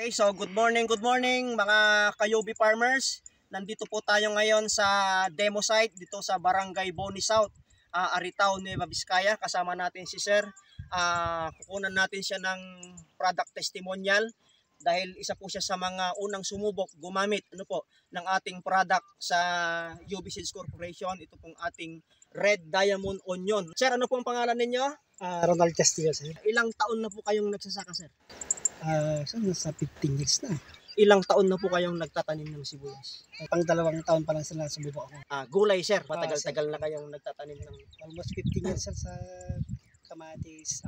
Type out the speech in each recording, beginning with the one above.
Okay, so good morning mga Kayubi farmers. Nandito po tayo ngayon sa demo site dito sa Barangay Boni South, Aritao, Nueva Vizcaya. Kasama natin si Sir. Kukunan natin siya ng product testimonial dahil isa po siya sa mga unang sumubok gumamit ng ating product sa UB Seeds Corporation. Ito pong ating Red Diamond Onion. Sir, ano pong pangalan ninyo? Ronald Castillo, sir. Ilang taon na po kayong nagsasaka, sir? So nasa 15 years na. Ilang taon na po kayong nagtatanim ng sibuyas? Pang 2 taon pa lang sila sumubok ako. Gulay, sir. Matagal-tagal na kayong nagtatanim ng... Almost 15 years, sir, sa kamatis,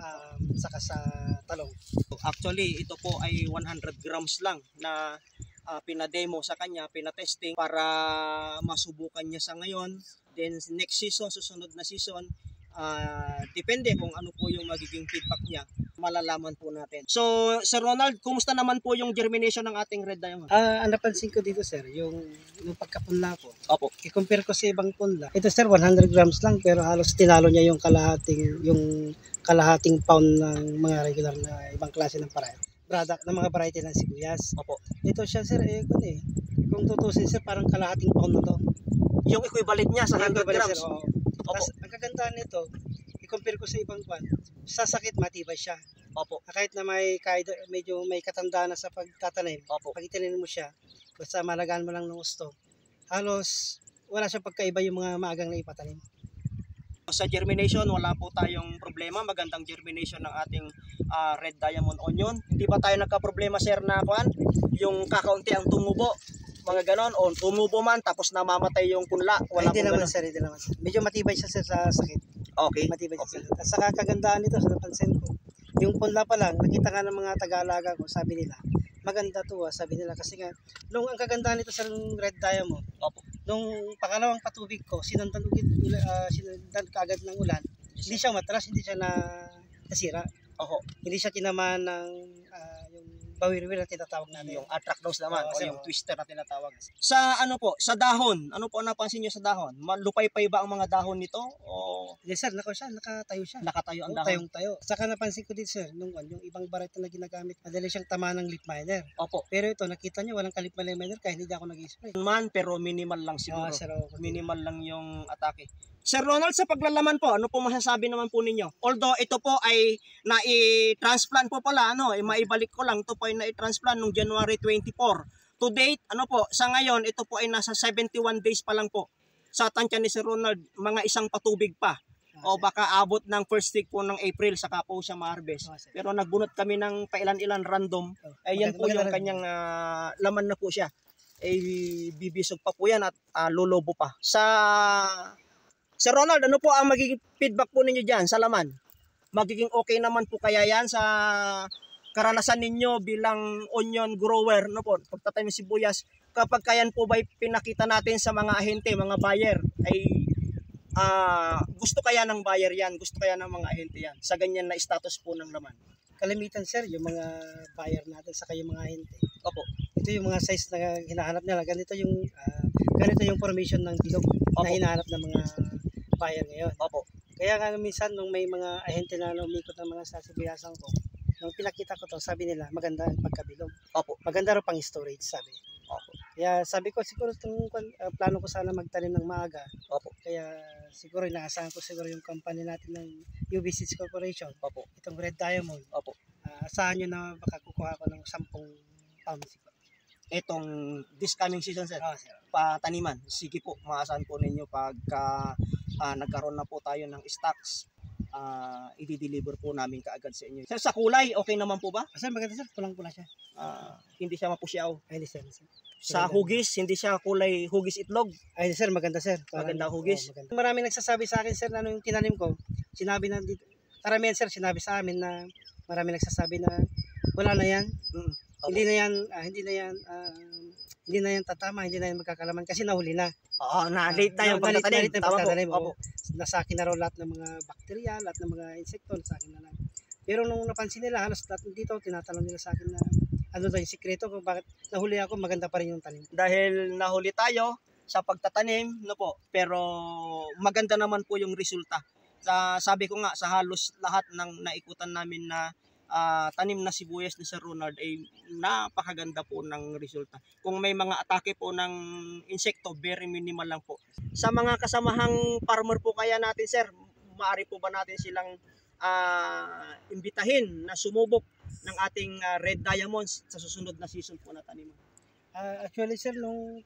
saka sa talong. Actually, ito po ay 100 grams lang na pinademo sa kanya, pinatesting para masubukan niya sa ngayon. Then next season, susunod na season, depende kung ano po yung magiging feedback niya, malalaman po natin. So, Sir Ronald, kumusta naman po yung germination ng ating Red Diamond? Ang napansin ko dito, sir, yung pagkapunla ko. Opo. I-compare ko sa ibang punla. Ito, sir, 100 grams lang, pero halos tinalo niya yung kalahating pound ng mga regular na ibang klase ng product ng mga variety ng sibuyas. Opo. Ito siya, sir, kung tutusin, sir, parang kalahating pound na to. Yung equivalent niya sa 100 grams? Sir, oo. Tapos, ang kagandahan nito, i-compare ko sa ibang kwan, sa sakit matibay siya. Opo. Kahit na medyo may katandaan na sa pagtatanim, Opo. pag itinanim mo siya, basta malagaan mo lang ng gusto, halos wala siyang pagkaiba yung mga maagang na ipatanim. Sa germination, wala po tayong problema. Magandang germination ng ating Red Diamond Onion. Hindi ba tayo nagka-problema, sir, na yung kakaunti ang tumubo? Mga ganon, o tumubo man tapos namamatay yung punla. Wala Hindi naman, ganon. sir, hindi naman, sir. Medyo matibay siya, sir, sa sakit. Okay. Matibay siya. At saka kagandahan nito, sa napansin ko, yung punla pa lang, nakita nga ng mga taga-alaga ko, sabi nila, maganda to, sabi nila. Kasi nga, ang kagandahan nito sa Red Diamond, Opo. nung pangalawang patubig ko, sinundan kaagad ng ulan, hindi siya matras, hindi siya nasira. Oho. Hindi siya tinamaan ng yung bawir-wir na tinatawag natin. Yung anthracnose naman, Oo, o sir, yung oo. twister na tinatawag. Sa sa dahon, ano po napansin niyo sa dahon? Malupay-pay ba ang mga dahon nito? O Yes, sir, nakatayo siya. nakatayo ang Oo, dahon? tayong-tayo. Saka napansin ko dito, sir, yung ibang variety na ginagamit, madali siyang tama ng leaf miner. Opo. Pero ito, nakita niyo, walang kalip miner kahit hindi ako nag-spray. Man, pero minimal lang siguro. Sir, oo. Minimal lang yung atake. Sir Ronald, sa paglalaman po, ano po masasabi naman po ninyo? Although ito po ay nai-transplant po pala, maibalik ko lang, ito po ay nai-transplant noong January 24. To date, sa ngayon, ito po ay nasa 71 days pa lang po. Sa tansya ni Sir Ronald, mga isang patubig pa. O baka abot ng first week po ng April, saka po siya ma-harvest. Pero nagbunot kami ng pailan-ilan random. Ayan po yung kanyang laman na po siya. Bibisog pa po yan at lolobo pa. Sir Ronald, ano po ang magiging feedback po ninyo dyan sa laman? Magiging okay naman po kaya yan sa karanasan ninyo bilang onion grower, pagtatanim ng sibuyas, kapag kayan po ba pinakita natin sa mga ahente, mga buyer, ay gusto kaya ng buyer yan, gusto kaya ng mga ahente yan, sa ganyan na status po ng laman? Kalimitan, sir, yung mga buyer natin, saka yung mga ahente. Opo. Ito yung mga size na hinahanap nila. Ganito yung formation ng bilog na hinahanap ng mga buyer ngayon. Opo. Kaya nga minsan nung may mga ahente na umikot ng mga sasibuyasan ko, nung pinakita ko to, sabi nila maganda ang pagkabilog. Opo. Maganda rin pang storage, sabi. Opo. Kaya sabi ko siguro plano ko sana magtanim ng maaga. Opo. Kaya siguro inaasahan ko siguro yung company natin ng UB Seeds Corporation. Opo. Itong Red Diamond. Opo. Asahan nyo na baka kukuha ko ng 10 pounds siguro. Itong this coming season, sir, Sir. pataniman. Sige po, maasahan po ninyo pagka nagkaroon na po tayo ng stocks, i-deliver po namin kaagad sa inyo. Sir, sa kulay, okay naman po ba? Sir, maganda, sir, pulang-pula siya. Hindi siya mapusyaw. Ay, sir. Sa hugis, hindi siya kulay hugis itlog. Ay, sir, maganda, sir. Maganda hugis. Maganda. Maraming nagsasabi sa akin, sir, na yung tinanim ko, sinabi na dito, karamihan, sir, sinabi sa amin na maraming nagsasabi na wala na yan. Okay. Hindi na yan tatama, hindi na yan magkakalaman kasi nahuli na. Oo, na-late na yung pagtatanim. Tama po. Nasa akin na raw lahat ng mga bakterya, lahat ng mga insekto, nasa akin na lang. Pero nung napansin nila, halos lahat dito, tinatanong nila sa akin na ano daw yung sikreto kung bakit nahuli ako, maganda pa rin yung tanim. Dahil nahuli tayo sa pagtatanim, pero maganda naman po yung resulta. Sabi ko nga, sa halos lahat ng naikutan namin na tanim na sibuyas ni Sir Ronald ay napakaganda po ng resulta. Kung may mga atake po ng insekto, very minimal lang po. Sa mga kasamahang farmer po kaya natin, sir, maaari po ba natin silang imbitahin na sumubok ng ating red diamonds sa susunod na season po na taniman? Actually sir, nung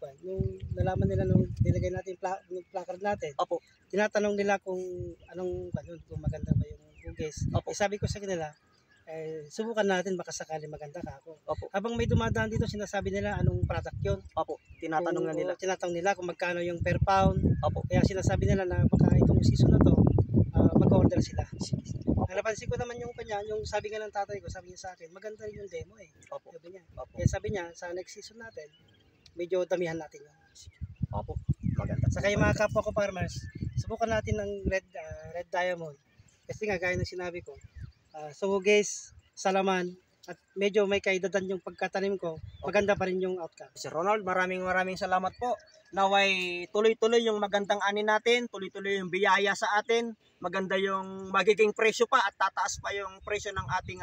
nalaman nila nung nilagay natin yung placard natin, Opo. tinatanong nila kung kung maganda ba yung hugis. Opo. Sabi ko sa kanila, subukan natin baka sakali maganda ka ako. Opo. Habang may dumadaan dito, sinasabi nila anong product yun. Opo. Tinatanong na nila. Tinatanong nila kung magkano yung per pound. Opo. Kaya sinasabi nila na baka itong season na to, mag-order sila. Ang napansin ko naman yung kanya, yung sabi nga ng tatay ko, sabi niya sa akin, maganda rin yung demo eh. Opo. Sabi niya. Opo. Kaya sabi niya, sa next season natin, medyo damihan natin yun. Opo. Maganda. Saka yung mga kapwa ko farmers, subukan natin ng red diamond. Kasi nga, gaya ng sinabi ko, so guys, salaman, at medyo may kaidadan yung pagkatanim ko, maganda pa rin yung outcome. Sir Ronald, maraming salamat po. Naway tuloy-tuloy yung magandang ani natin, tuloy-tuloy yung biyaya sa atin, maganda yung magiging presyo pa at tataas pa yung presyo ng ating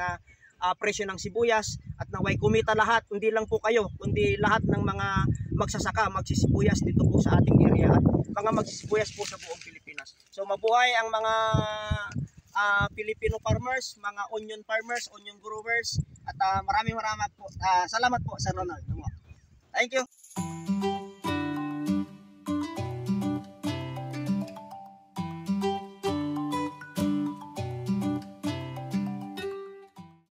presyo ng sibuyas at naway kumita lahat, hindi lang po kayo, kundi lahat ng mga magsasaka, magsisibuyas dito po sa ating area at mga magsisibuyas po sa buong Pilipinas. So mabuhay ang mga Filipino farmers, mga onion farmers, onion growers at maraming po. Salamat po Sir Ronald. Thank you.